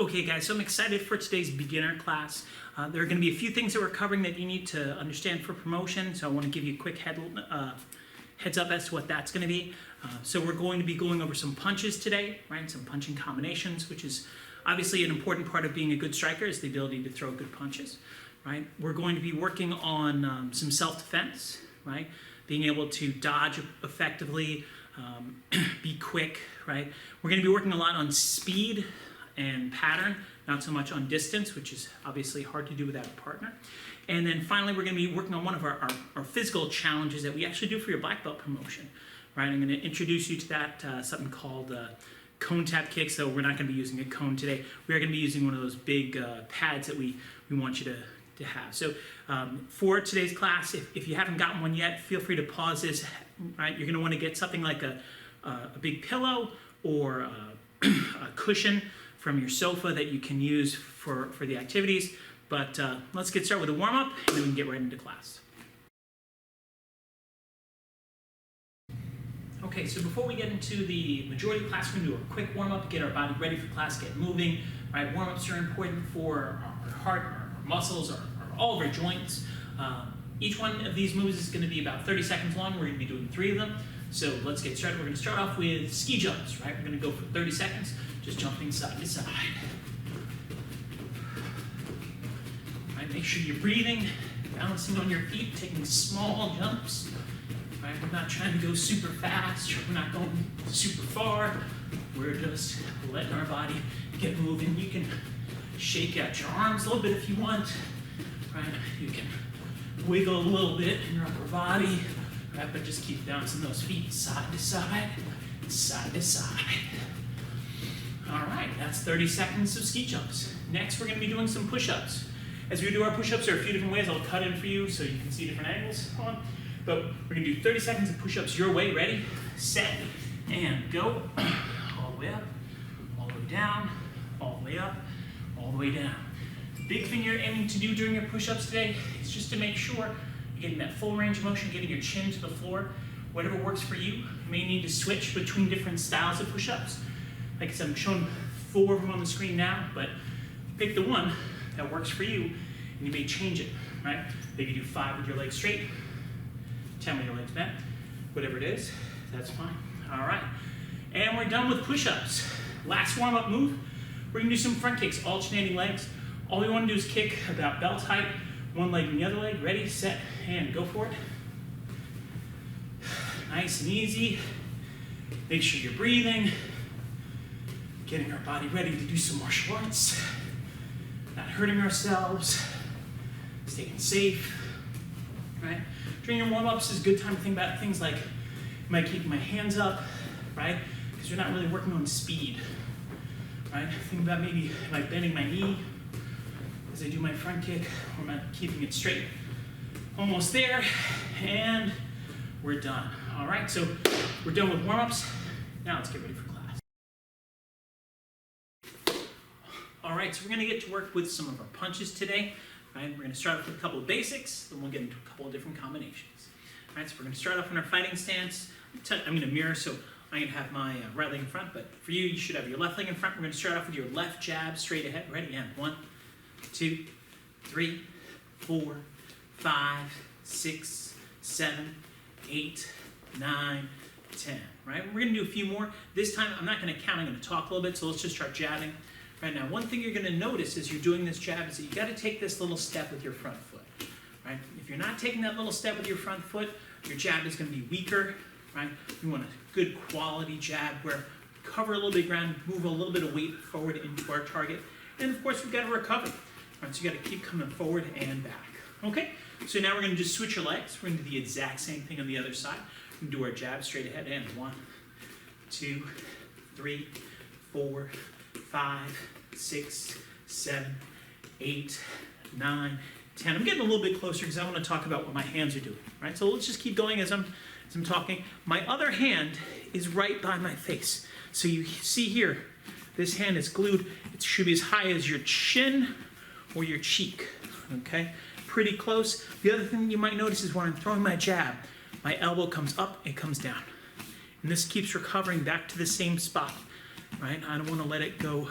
Okay guys, so I'm excited for today's beginner class. There are going to be a few things that we're covering that you need to understand for promotion, so I want to give you a quick heads up as to what that's going to be. So we're going to be going over some punches today, right? Some punching combinations, which is obviously an important part of being a good striker, is the ability to throw good punches, right? We're going to be working on some self-defense, right? Being able to dodge effectively, be quick, right? We're going to be working a lot on speed and pattern, not so much on distance, which is obviously hard to do without a partner. And then finally, we're going to be working on one of our physical challenges that we actually do for your black belt promotion, right? I'm going to introduce you to that, something called cone tap kick. So we're not going to be using a cone today. We are going to be using one of those big pads that we want you to have. So for today's class, if you haven't gotten one yet, feel free to pause this, right? You're going to want to get something like a big pillow or a cushion from your sofa that you can use for the activities. But let's get started with a warm-up, and then we can get right into class. Okay, so before we get into the majority of class, we're going to do a quick warm-up, get our body ready for class, get moving. Right, warm-ups are important for our heart, our muscles, all of our joints. Each one of these moves is going to be about 30 seconds long. We're going to be doing 3 of them. So let's get started. We're going to start off with ski jumps, right? We're going to go for 30 seconds, just jumping side to side. Right, make sure you're breathing, balancing on your feet, taking small jumps. Right, we're not trying to go super fast, we're not going super far. We're just letting our body get moving. You can shake out your arms a little bit if you want. Right, you can wiggle a little bit in your upper body. Right, but just keep bouncing those feet side to side, side to side. All right, that's 30 seconds of ski jumps. Next, we're going to be doing some push-ups. As we do our push-ups, there are a few different ways. I'll cut in for you so you can see different angles on. But we're going to do 30 seconds of push-ups your way. Ready, set, and go. All the way up, all the way down, all the way up, all the way down. The big thing you're aiming to do during your push-ups today is just to make sure you're getting that full range of motion, getting your chin to the floor. Whatever works for you. You may need to switch between different styles of push-ups. Like I said, I'm showing 4 of them on the screen now, but pick the one that works for you, and you may change it, right? Maybe do 5 with your legs straight, 10 with your legs bent, whatever it is, that's fine. All right, and we're done with push-ups. Last warm-up move, we're gonna do some front kicks, alternating legs. All we wanna do is kick about belt height, one leg and the other leg. Ready, set, and go for it. Nice and easy. Make sure you're breathing. Getting our body ready to do some martial arts. Not hurting ourselves. Staying safe. Right? During your warm-ups is a good time to think about things like, am I keeping my hands up? Right? Because you're not really working on speed. Right? Think about maybe, am I bending my knee as I do my front kick, or am I keeping it straight? Almost there, and we're done. All right, so we're done with warm-ups. Now let's get ready for class. All right, so we're gonna get to work with some of our punches today. Right, we're gonna start off with a couple of basics, then we'll get into a couple of different combinations. All right, so we're gonna start off in our fighting stance. I'm gonna mirror, so I'm gonna have my right leg in front, but for you, you should have your left leg in front. We're gonna start off with your left jab straight ahead. Ready, and 1, 2, 3, 4, 5, 6, 7, 8, 9, 10, right? We're gonna do a few more. This time, I'm not gonna count, I'm gonna talk a little bit, so let's just start jabbing. Right now, one thing you're gonna notice as you're doing this jab is that you gotta take this little step with your front foot, right? If you're not taking that little step with your front foot, your jab is gonna be weaker, right? You want a good quality jab where cover a little bit of ground, move a little bit of weight forward into our target, and of course, we've gotta recover, right? So you gotta keep coming forward and back, okay? So now we're gonna just switch your legs. We're gonna do the exact same thing on the other side. We're gonna do our jab straight ahead, and 1, 2, 3, 4, 5, 6, 7, 8, 9, 10. I'm getting a little bit closer because I want to talk about what my hands are doing, right? So let's just keep going as I'm talking. My other hand is right by my face. So you see here, this hand is glued. It should be as high as your chin or your cheek, okay? Pretty close. The other thing you might notice is when I'm throwing my jab, my elbow comes up and comes down. And this keeps recovering back to the same spot, right? I don't want to let it go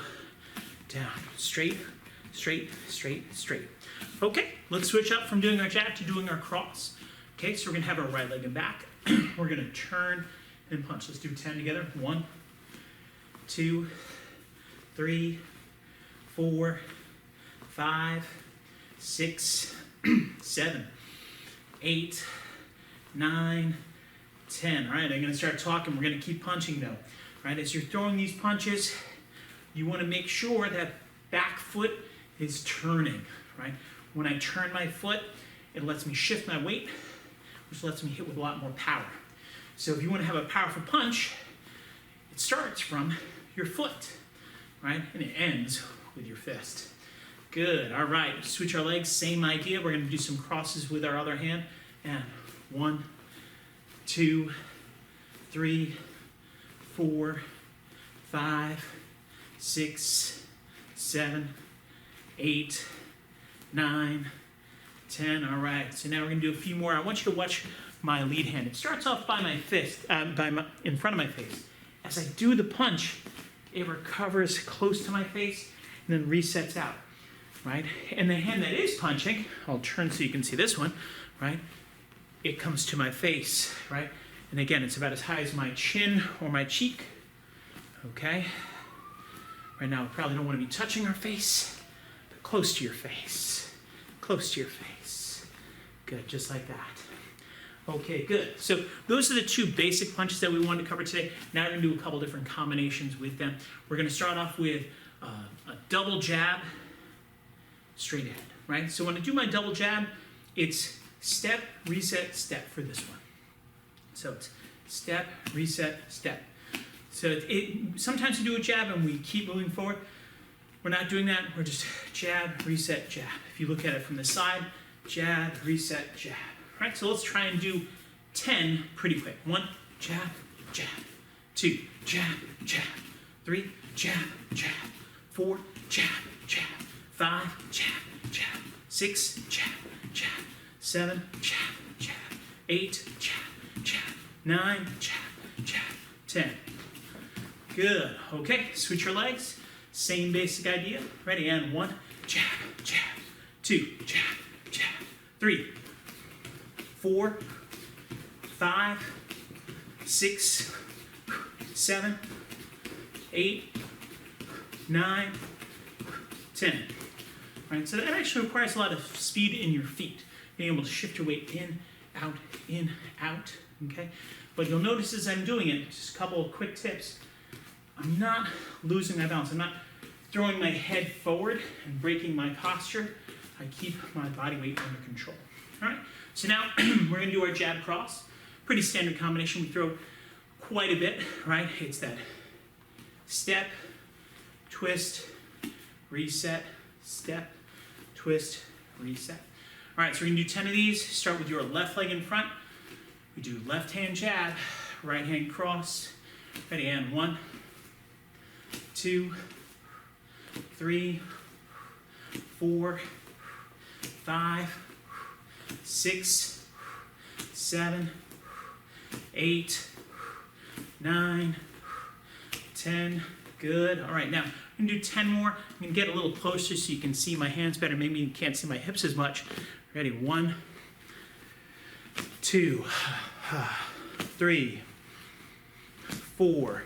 down, straight, straight, straight, straight. Okay, let's switch up from doing our jab to doing our cross. Okay, so we're gonna have our right leg and back. We're gonna turn and punch. Let's do 10 together. 1, 2, 3, 4, 5, 6, 7, 8, 9, 10. All right, I'm gonna start talking. We're gonna keep punching though. All right, as you're throwing these punches, you wanna make sure that back foot is turning, right? When I turn my foot, it lets me shift my weight, which lets me hit with a lot more power. So if you wanna have a powerful punch, it starts from your foot, right? And it ends with your fist. Good, all right, switch our legs, same idea. We're gonna do some crosses with our other hand. And 1, 2, 3, 4, 5, 6, 7, 8, 9, 10. All right, so now we're gonna do a few more. I want you to watch my lead hand. It starts off by my fist, in front of my face. As I do the punch, it recovers close to my face and then resets out, right? And the hand that is punching, I'll turn so you can see this one, right? It comes to my face, right? And again, it's about as high as my chin or my cheek, okay? Right now, we probably don't want to be touching our face, but close to your face, close to your face. Good, just like that. Okay, good. So those are the two basic punches that we wanted to cover today. Now we're gonna do a couple different combinations with them. We're gonna start off with a double jab, straight ahead, right? So when I do my double jab, it's step, reset, step for this one. So it's step, reset, step. So sometimes we do a jab and we keep moving forward. We're not doing that. We're just jab, reset, jab. If you look at it from the side, jab, reset, jab. All right, so let's try and do 10 pretty quick. 1, jab, jab. 2, jab, jab. 3, jab, jab. 4, jab, jab. 5, jab, jab. 6, jab, jab. 7, jab, jab. 8, jab, jab. 9, jab, jab. 10. Good. Okay, switch your legs. Same basic idea. Ready, and 1, jab, jab. 2, jab, jab. 3, 4, 5, 6, 7, 8, 9, 10. All right, so that actually requires a lot of speed in your feet, being able to shift your weight in, out, okay? But you'll notice as I'm doing it, just a couple of quick tips, I'm not losing my balance. I'm not throwing my head forward and breaking my posture. I keep my body weight under control. All right, so now we're gonna do our jab cross. Pretty standard combination. We throw quite a bit, right? It's that step, twist, reset, step, twist, reset. All right, so we're gonna do 10 of these. Start with your left leg in front. We do left hand jab, right hand cross. Ready, and 1, 2, 3, 4, 5, 6, 7, 8, 9, 10. Good. All right, now I'm gonna do 10 more. I'm gonna get a little closer so you can see my hands better. Maybe you can't see my hips as much. Ready? 1, 2, 3, 4,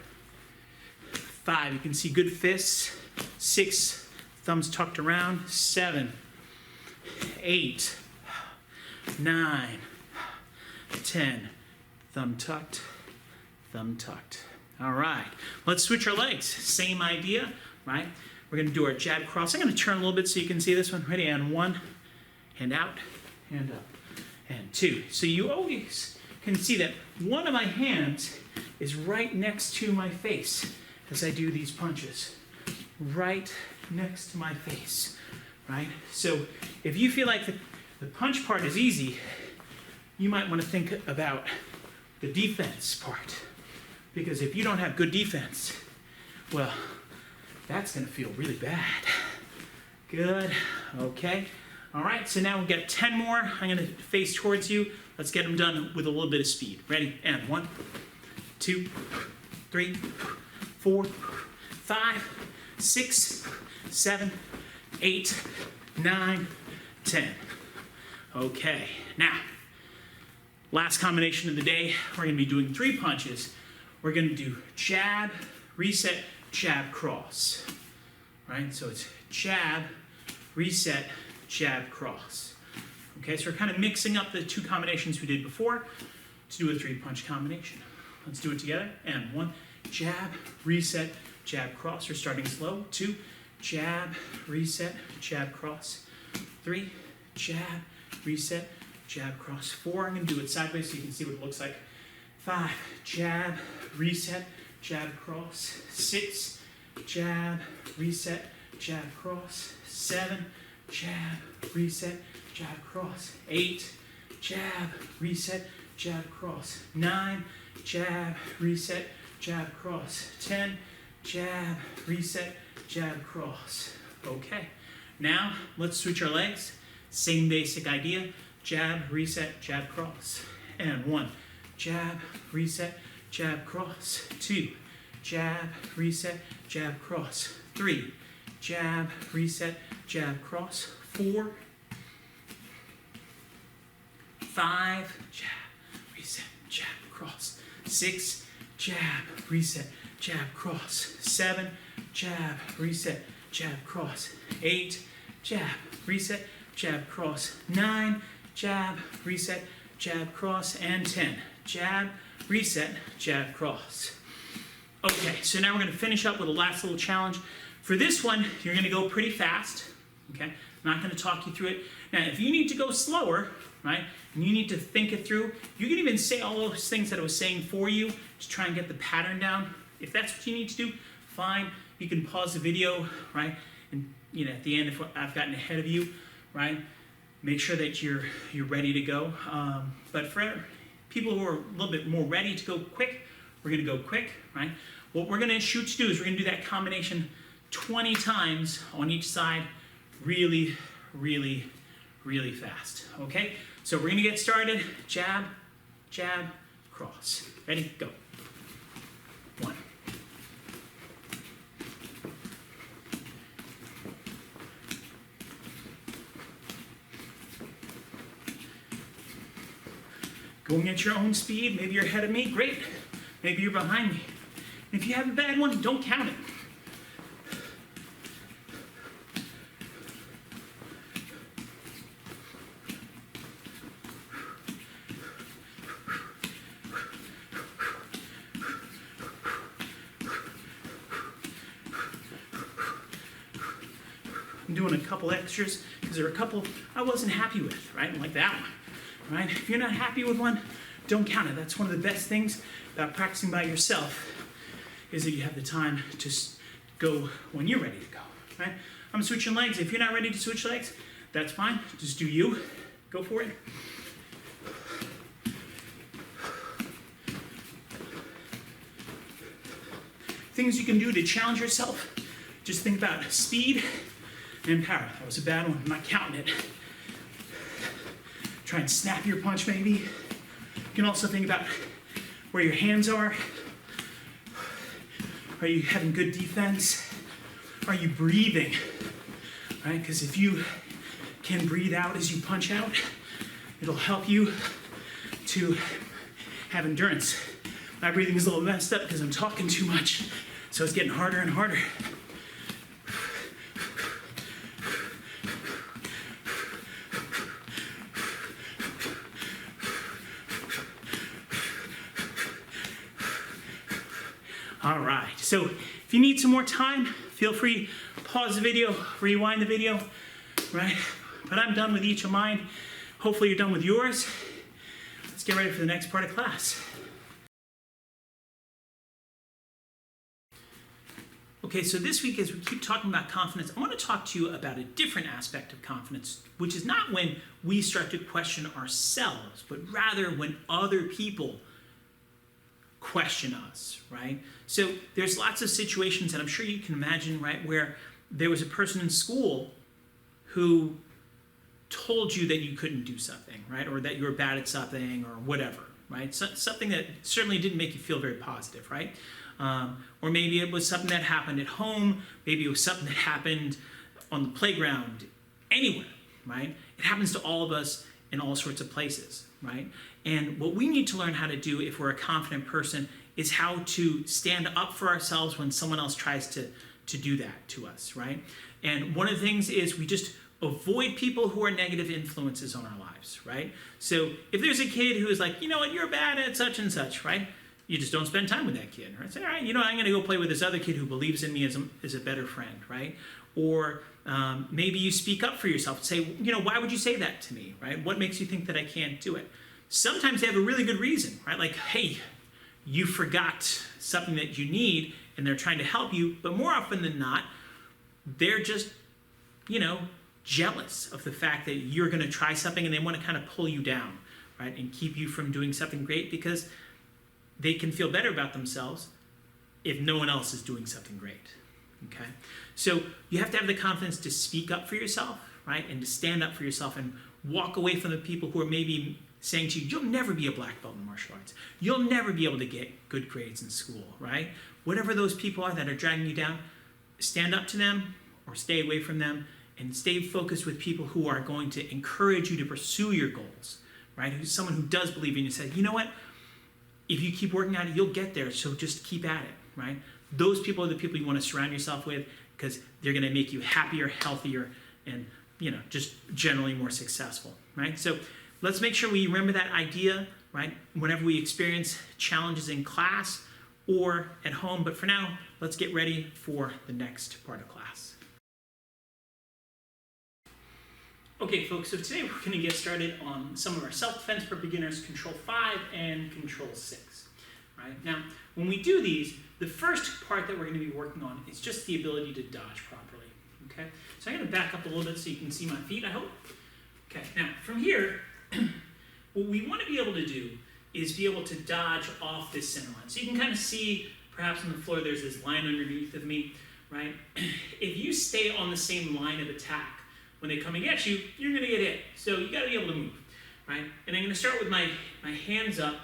5. You can see good fists. 6, thumbs tucked around. 7, 8, 9, 10. Thumb tucked, thumb tucked. All right, let's switch our legs. Same idea, right? We're gonna do our jab cross. I'm gonna turn a little bit so you can see this one. Ready, and 1, hand out, hand up, and 2. So you always can see that one of my hands is right next to my face as I do these punches. Right next to my face, right? So if you feel like the punch part is easy, you might want to think about the defense part. Because if you don't have good defense, well, that's going to feel really bad. Good. Okay. All right, so now we've got 10 more. I'm going to face towards you. Let's get them done with a little bit of speed. Ready? And 1, 2, 3, 4, 5, 6, 7, 8, 9, 10. Okay, now, last combination of the day, we're gonna be doing 3 punches. We're gonna do jab, reset, jab, cross. Right, so it's jab, reset, jab, cross. Okay, so we're kind of mixing up the 2 combinations we did before to do a 3-punch combination. Let's do it together. And 1, jab, reset, jab, cross. We're starting slow. 2, jab, reset, jab, cross. 3, jab, reset, jab, cross. 4, I'm going to do it sideways so you can see what it looks like. 5, jab, reset, jab, cross. 6, jab, reset, jab, cross. 7, jab, reset, jab, cross. 8, jab, reset, jab, cross. 9, jab, reset, jab, cross. 10, jab, reset, jab, cross. Okay, now let's switch our legs. Same basic idea. Jab, reset, jab, cross. And 1, jab, reset, jab, cross. 2, jab, reset, jab, cross. 3, jab, reset, jab, cross. 4, 5, jab, reset, jab, cross. 6, jab, reset, jab, cross. 7, jab, reset, jab, cross. 8, jab, reset, jab, cross. 9, jab, reset, jab, cross. And 10, jab, reset, jab, cross. Okay, so now we're going to finish up with the last little challenge. For this one, you're going to go pretty fast. Okay, I'm not going to talk you through it. Now, if you need to go slower, right, and you need to think it through, you can even say all those things that I was saying for you to try and get the pattern down. If that's what you need to do, fine. You can pause the video, right, and at the end, if I've gotten ahead of you, right, make sure that you're ready to go. But for people who are a little bit more ready to go quick, we're going to go quick, right? What we're going to shoot to do is we're going to do that combination 20 times on each side, really, really, really fast, okay? So we're going to get started. Jab, jab, cross. Ready? Go. 1. Going at your own speed. Maybe you're ahead of me. Great. Maybe you're behind me. If you have a bad one, don't count it. I'm doing a couple extras because there are a couple I wasn't happy with, right? Like that one, right? If you're not happy with one, don't count it. That's one of the best things about practicing by yourself is that you have the time to go when you're ready to go, right? I'm switching legs. If you're not ready to switch legs, that's fine. Just do you. Go for it. Things you can do to challenge yourself. Just think about speed and power. That was a bad one. I'm not counting it. Try and snap your punch maybe. You can also think about where your hands are. Are you having good defense? Are you breathing? Right? Because if you can breathe out as you punch out, it'll help you to have endurance. My breathing is a little messed up because I'm talking too much, so it's getting harder and harder. All right, so if you need some more time, feel free to pause the video, rewind the video, right? But I'm done with each of mine. Hopefully you're done with yours. Let's get ready for the next part of class. Okay, so this week as we keep talking about confidence, I want to talk to you about a different aspect of confidence, which is not when we start to question ourselves, but rather when other people question us, right? So there's lots of situations that I'm sure you can imagine, right, where there was a person in school who told you that you couldn't do something, right, or that you were bad at something or whatever, right? So, something that certainly didn't make you feel very positive, right? Or maybe it was something that happened at home. Maybe it was something that happened on the playground, anywhere, right? It happens to all of us in all sorts of places, right? And what we need to learn how to do if we're a confident person is how to stand up for ourselves when someone else tries to do that to us, right? And one of the things is we just avoid people who are negative influences on our lives, right? So if there's a kid who is like, you know what, you're bad at such and such, right? You just don't spend time with that kid, right? Say, all right, you know, I'm going to go play with this other kid who believes in me as a better friend, right? Or maybe you speak up for yourself and say, you know, why would you say that to me, right? What makes you think that I can't do it? Sometimes they have a really good reason, right? Like, hey, you forgot something that you need and they're trying to help you, but more often than not, they're just, you know, jealous of the fact that you're going to try something and they want to kind of pull you down, right? And keep you from doing something great because they can feel better about themselves if no one else is doing something great, okay? So you have to have the confidence to speak up for yourself, right? And to stand up for yourself and walk away from the people who are maybe saying to you, you'll never be a black belt in martial arts. You'll never be able to get good grades in school, right? Whatever those people are that are dragging you down, stand up to them or stay away from them and stay focused with people who are going to encourage you to pursue your goals, right? Who's someone who does believe in you, says, you know what? If you keep working at it, you'll get there, so just keep at it, right? Those people are the people you want to surround yourself with because they're going to make you happier, healthier, and, you know, just generally more successful, right? So let's make sure we remember that idea, right? Whenever we experience challenges in class or at home. But for now, let's get ready for the next part of class. Okay, folks, so today we're going to get started on some of our self-defense for beginners, Control 5 and Control 6, right? Now, when we do these, the first part that we're going to be working on is just the ability to dodge properly, okay? So I'm going to back up a little bit so you can see my feet, I hope. Okay, now, from here, what we want to be able to do is be able to dodge off this center line. So you can kind of see, perhaps on the floor, there's this line underneath of me, right? If you stay on the same line of attack, when they come and get you, you're going to get hit. So you got to be able to move, right? And I'm going to start with my hands up,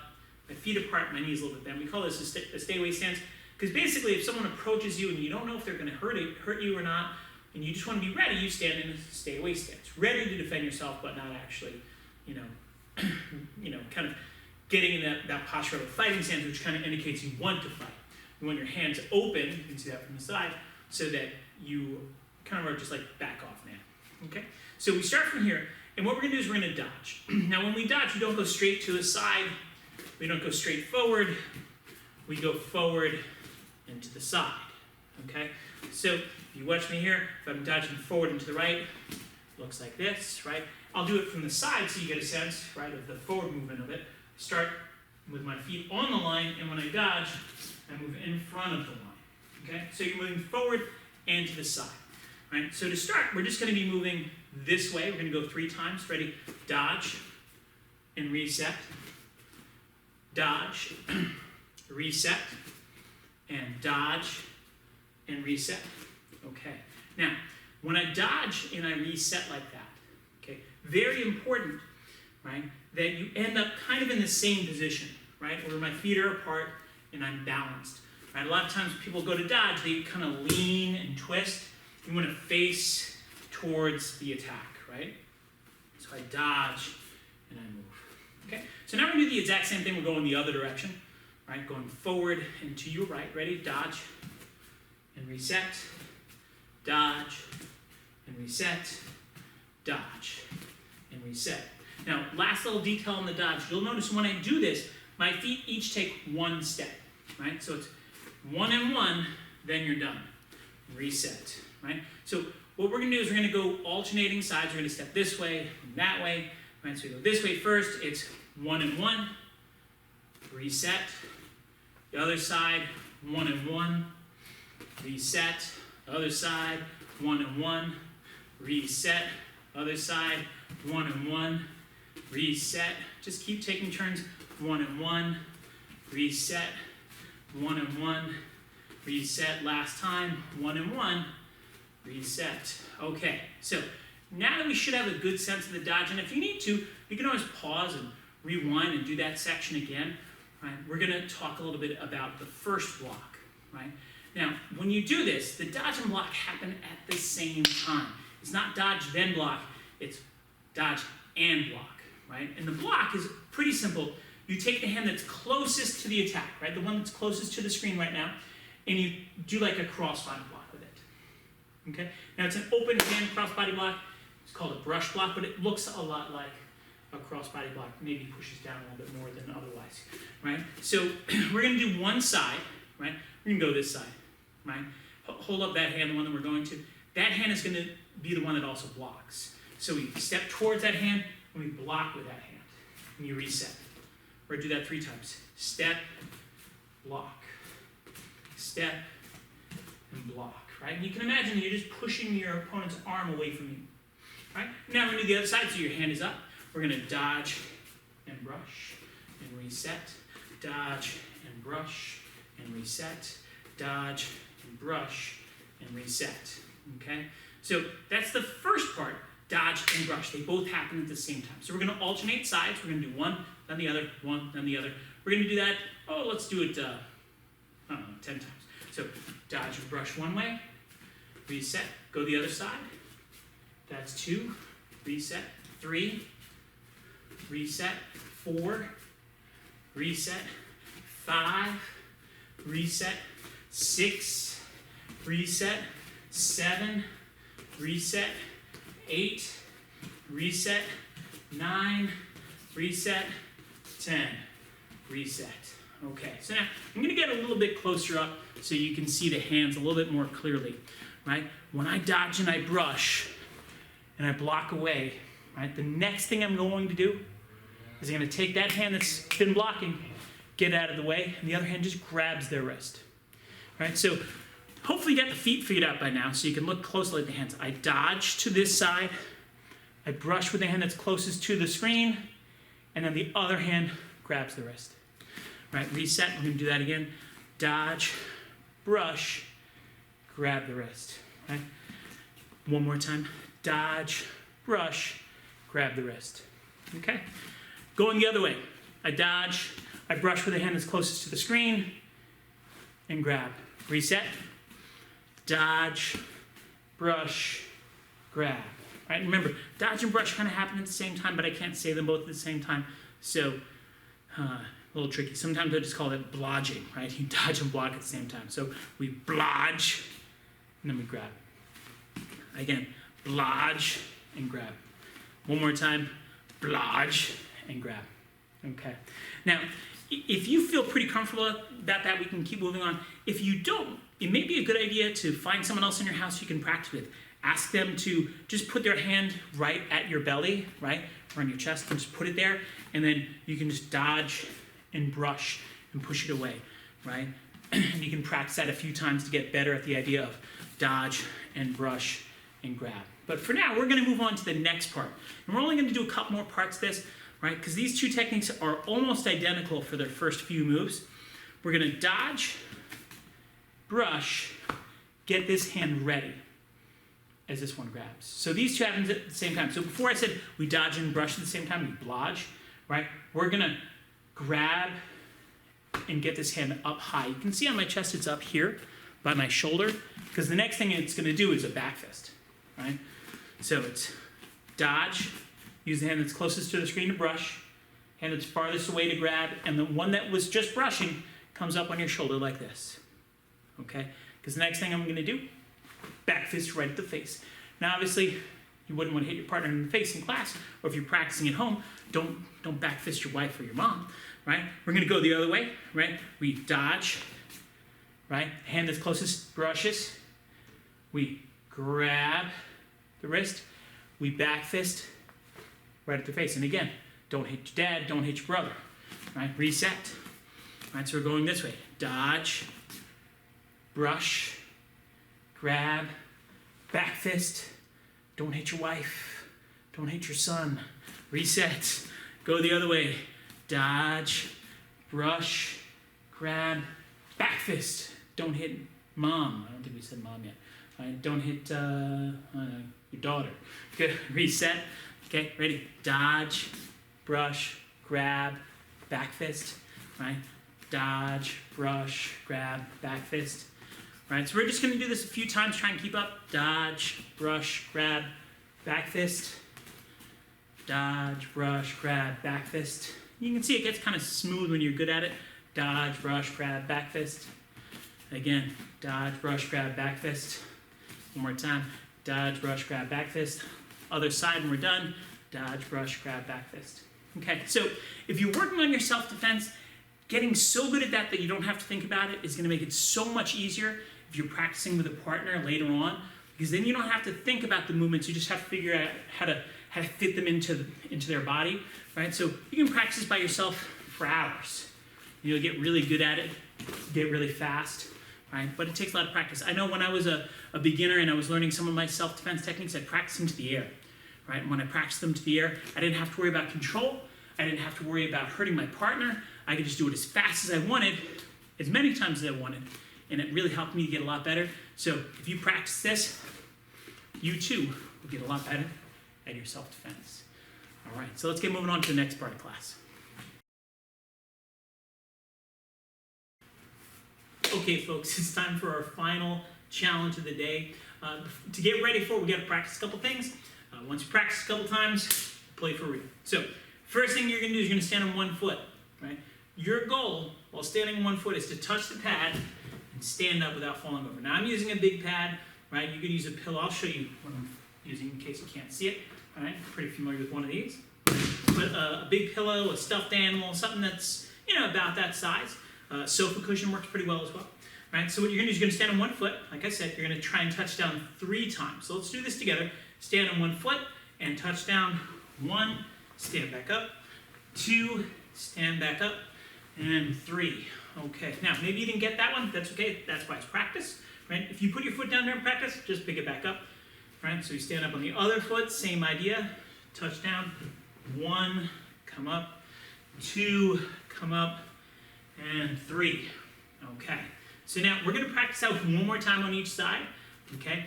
my feet apart, my knees a little bit bent. We call this a stay away stance, because basically if someone approaches you and you don't know if they're going to hurt you or not, and you just want to be ready, you stand in a stay away stance, ready to defend yourself, but not actually, you know, kind of getting in that posture of a fighting stance, which kind of indicates you want to fight. You want your hands open, you can see that from the side, so that you kind of are just like back off now. Okay, so we start from here, and what we're going to do is we're going to dodge. Now, when we dodge, we don't go straight to the side. We don't go straight forward. We go forward and to the side. Okay, so if you watch me here, if I'm dodging forward and to the right, looks like this, right? I'll do it from the side so you get a sense, right, of the forward movement of it. Start with my feet on the line, and when I dodge, I move in front of the line. Okay, so you're moving forward and to the side. Right, so to start, we're just going to be moving this way. We're going to go 3 times. Ready? Dodge and reset. Dodge, reset, and dodge and reset. Okay. Now, when I dodge and I reset like that, okay, very important, right, that you end up kind of in the same position, right, where my feet are apart and I'm balanced. Right? A lot of times people go to dodge, they kind of lean and twist. You want to face towards the attack, right? So I dodge and I move. Okay, so now we're going to do the exact same thing. We're going the other direction, right? Going forward and to your right. Ready? Dodge and reset. Dodge and reset. Dodge and reset. Now, last little detail on the dodge. You'll notice when I do this, my feet each take 1 step, right? So it's 1 and 1, then you're done. Reset. Right? So what we're going to do is we're going to go alternating sides. We're going to step this way and that way. Right? So we go this way first. It's 1 and 1. Reset. The other side, 1 and 1. Reset. The other side, 1 and 1. Reset. Other side, 1 and 1. Reset. Just keep taking turns. 1 and 1. Reset. 1 and 1. Reset. Last time. 1 and 1. Reset. Okay, so now that we should have a good sense of the dodge, and if you need to, you can always pause and rewind and do that section again. Right? We're going to talk a little bit about the first block. right? Now, when you do this, the dodge and block happen at the same time. It's not dodge then block, it's dodge and block, right? And the block is pretty simple. You take the hand that's closest to the attack, right? The one that's closest to the screen right now, and you do like a crossbody block with it, okay? Now it's an open hand crossbody block. It's called a brush block, but it looks a lot like a crossbody block, maybe pushes down a little bit more than otherwise, right? So we're gonna do one side, right? We're gonna go this side, right? Hold up that hand, the one that we're going to. That hand is gonna be the one that also blocks. So we step towards that hand, and we block with that hand, and you reset. We're gonna do that 3 times. Step, block, step, and block, right? And you can imagine you're just pushing your opponent's arm away from you, right? Now we're gonna do the other side, so your hand is up. We're gonna dodge and brush and reset, dodge and brush and reset, dodge and brush and reset, okay? So that's the first part, dodge and brush. They both happen at the same time. So we're gonna alternate sides. We're gonna do one, then the other, one, then the other. We're gonna do that, let's do it, I don't know, 10 times. So dodge and brush one way, reset, go the other side. That's 2, reset, 3, reset, 4, reset, 5, reset, 6, reset, 7, reset, 8, reset, 9, reset, 10, reset. Okay, so now I'm gonna get a little bit closer up so you can see the hands a little bit more clearly, right? When I dodge and I brush and I block away, right, the next thing I'm going to do is I'm gonna take that hand that's been blocking, get out of the way, and the other hand just grabs their wrist, right? So hopefully you got the feet figured out by now so you can look closely at the hands. I dodge to this side, I brush with the hand that's closest to the screen, and then the other hand grabs the wrist. Right, reset, we're gonna do that again. Dodge, brush, grab the wrist, right? One more time, dodge, brush, grab the wrist, okay? Going the other way, I dodge, I brush with the hand that's closest to the screen, and grab. Reset, dodge, brush, grab, right? Remember, dodge and brush kind of happen at the same time, but I can't say them both at the same time, so, a little tricky. Sometimes I just call it blodging, right? You dodge and block at the same time. So we blodge, and then we grab. Again, blodge and grab. One more time, blodge and grab. Okay. Now, if you feel pretty comfortable about that, we can keep moving on. If you don't, it may be a good idea to find someone else in your house you can practice with. Ask them to just put their hand right at your belly, right? Or on your chest, and just put it there, and then you can just dodge and brush and push it away, right? And you can practice that a few times to get better at the idea of dodge and brush and grab. But for now, we're gonna move on to the next part. And we're only gonna do a couple more parts of this, right? Because these 2 techniques are almost identical for their first few moves. We're gonna dodge, brush, get this hand ready as this one grabs. So these 2 happen at the same time. So before I said we dodge and brush at the same time, we blodge, right? We're gonna grab and get this hand up high. You can see on my chest it's up here by my shoulder, because the next thing it's gonna do is a back fist, right? So it's dodge, use the hand that's closest to the screen to brush, hand that's farthest away to grab, and the one that was just brushing comes up on your shoulder like this, okay? Because the next thing I'm gonna do, back fist right at the face. Now obviously, you wouldn't want to hit your partner in the face in class, or if you're practicing at home, don't back fist your wife or your mom, right? We're gonna go the other way, right? We dodge, right? Hand that's closest brushes. We grab the wrist. We back fist right at the face. And again, don't hit your dad, don't hit your brother, right? Reset. Right, so we're going this way. Dodge, brush, grab, back fist. Don't hit your wife. Don't hit your son. Reset. Go the other way. Dodge, brush, grab, back fist. Don't hit mom. I don't think we said mom yet. Right? Don't hit your daughter. Good. Reset. Okay, ready? Dodge, brush, grab, back fist. Right? dodge, brush, grab, back fist. Right, so we're just going to do this a few times, try and keep up. Dodge, brush, grab, back fist. Dodge, brush, grab, back fist. You can see it gets kind of smooth when you're good at it. Dodge, brush, grab, back fist. Again, dodge, brush, grab, back fist. One more time. Dodge, brush, grab, back fist. Other side when we're done. Dodge, brush, grab, back fist. Okay, so if you're working on your self-defense, getting so good at that that you don't have to think about it is going to make it so much easier if you're practicing with a partner later on, because then you don't have to think about the movements. You just have to figure out how to fit them into their body, right? So you can practice by yourself for hours. You'll get really good at it, get really fast, right? But it takes a lot of practice. I know when I was a beginner and I was learning some of my self-defense techniques, I practiced them to the air, right? And when I practiced them to the air, I didn't have to worry about control. I didn't have to worry about hurting my partner. I could just do it as fast as I wanted, as many times as I wanted. And it really helped me to get a lot better. So if you practice this, you too will get a lot better at your self-defense. All right, so let's get moving on to the next part of class. Okay, folks, it's time for our final challenge of the day. To get ready for it, we got to practice a couple things. Once you practice a couple times, play for real. So first thing you're going to do is you're going to stand on one foot, right? Your goal while standing on one foot is to touch the pad and stand up without falling over. Now I'm using a big pad, right? You could use a pillow. I'll show you what I'm using in case you can't see it. All right, pretty familiar with one of these. But a big pillow, a stuffed animal, something that's about that size. Sofa cushion works pretty well as well. Right? So what you're going to do is you're going to stand on one foot. Like I said, you're going to try and touch down 3 times. So let's do this together. Stand on one foot and touch down. 1, stand back up. 2, stand back up. And 3. Okay, now maybe you didn't get that one. That's okay. That's why it's practice. Right? If you put your foot down there in practice, just pick it back up. Right? So you stand up on the other foot, same idea. Touch down. 1, come up. 2, come up. And 3. Okay. So now we're going to practice out one more time on each side. Okay.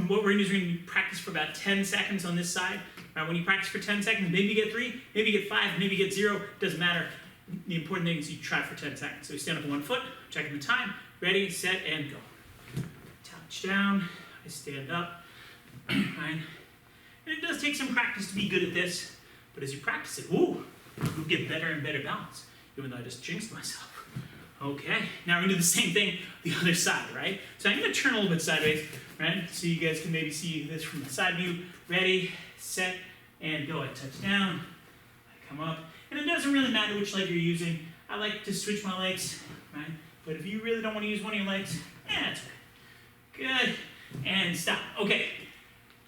What we're going to do is we're going to practice for about 10 seconds on this side. When you practice for 10 seconds, maybe you get 3, maybe you get 5, maybe you get 0. Doesn't matter. The important thing is you try for 10 seconds. So you stand up on one foot, checking the time. Ready, set, and go. Touch down. I stand up. Right. And it does take some practice to be good at this. But as you practice it, you'll get better and better balance. Even though I just jinxed myself. Okay, now we're gonna do the same thing the other side, right? So I'm gonna turn a little bit sideways, right? So you guys can maybe see this from the side view. Ready, set, and go. I touch down, I come up. And it doesn't really matter which leg you're using. I like to switch my legs, right? But if you really don't wanna use one of your legs, that's okay. Good, and stop. Okay,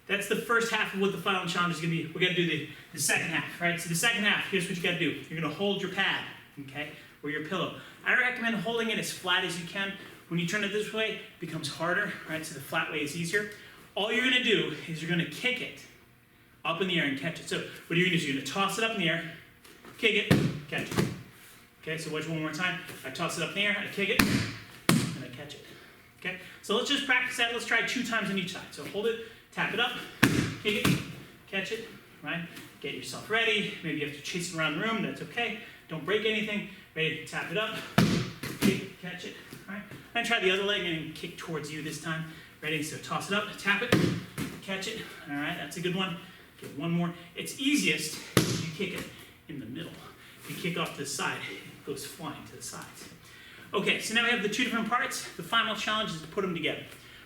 that's the first half of what the final challenge is gonna be. We're gonna do the second half, right? So the second half, here's what you gotta do. You're gonna hold your pad, okay, or your pillow. I recommend holding it as flat as you can. When you turn it this way, it becomes harder, right? So the flat way is easier. All you're gonna do is you're gonna kick it up in the air and catch it. So what you're gonna do is you're gonna toss it up in the air, kick it, catch it. Okay, so watch one more time. I toss it up in the air, I kick it, and I catch it. Okay, so let's just practice that. Let's try 2 times on each side. So hold it, tap it up, kick it, catch it, right? Get yourself ready. Maybe you have to chase it around the room, that's okay. Don't break anything. Ready, tap it up, kick, catch it, all right? And try the other leg and kick towards you this time. Ready, so toss it up, tap it, catch it, all right, that's a good one. Get one more. It's easiest if you kick it in the middle. If you kick off to the side, it goes flying to the sides. Okay, so now we have the 2 different parts. The final challenge is to put them together.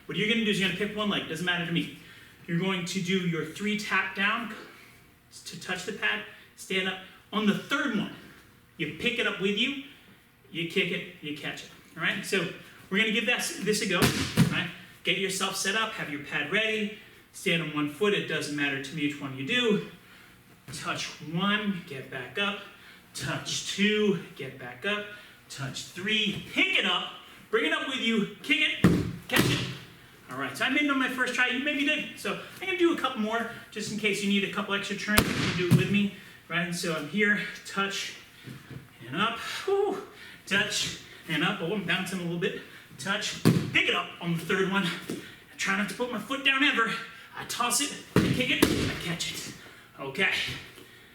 What you're gonna do is you're gonna pick one leg, doesn't matter to me. You're going to do your 3 tap down to touch the pad, stand up. On the 3rd one, you pick it up with you, you kick it, you catch it. All right, so we're gonna give this a go. All right, get yourself set up, have your pad ready, stand on one foot, it doesn't matter to me which one you do. Touch 1, get back up, touch 2, get back up, touch 3, pick it up, bring it up with you, kick it, catch it. All right, so I made it on my first try, you maybe did. So I'm gonna do a couple more, just in case you need a couple extra turns, you can do it with me. Right, so I'm here, touch, and up, whoo, touch, and up. Oh, I'm bouncing a little bit. Touch, pick it up on the 3rd one. I try not to put my foot down ever. I toss it, I kick it, I catch it. Okay,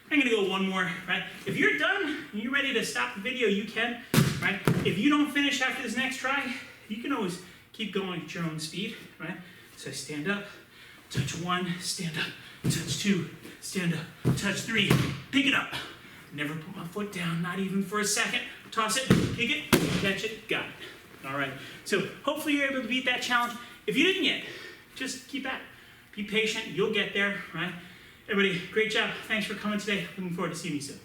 I'm gonna go one more, right? If you're done, and you're ready to stop the video, you can. right? If you don't finish after this next try, you can always keep going at your own speed, right? So I stand up, touch 1, stand up, touch 2, stand up, touch 3, pick it up. Never put my foot down, not even for a second. Toss it, kick it, catch it, got it. All right, so hopefully you're able to beat that challenge. If you didn't yet, just keep at it. Be patient, you'll get there, right? Everybody, great job. Thanks for coming today. Looking forward to seeing you soon.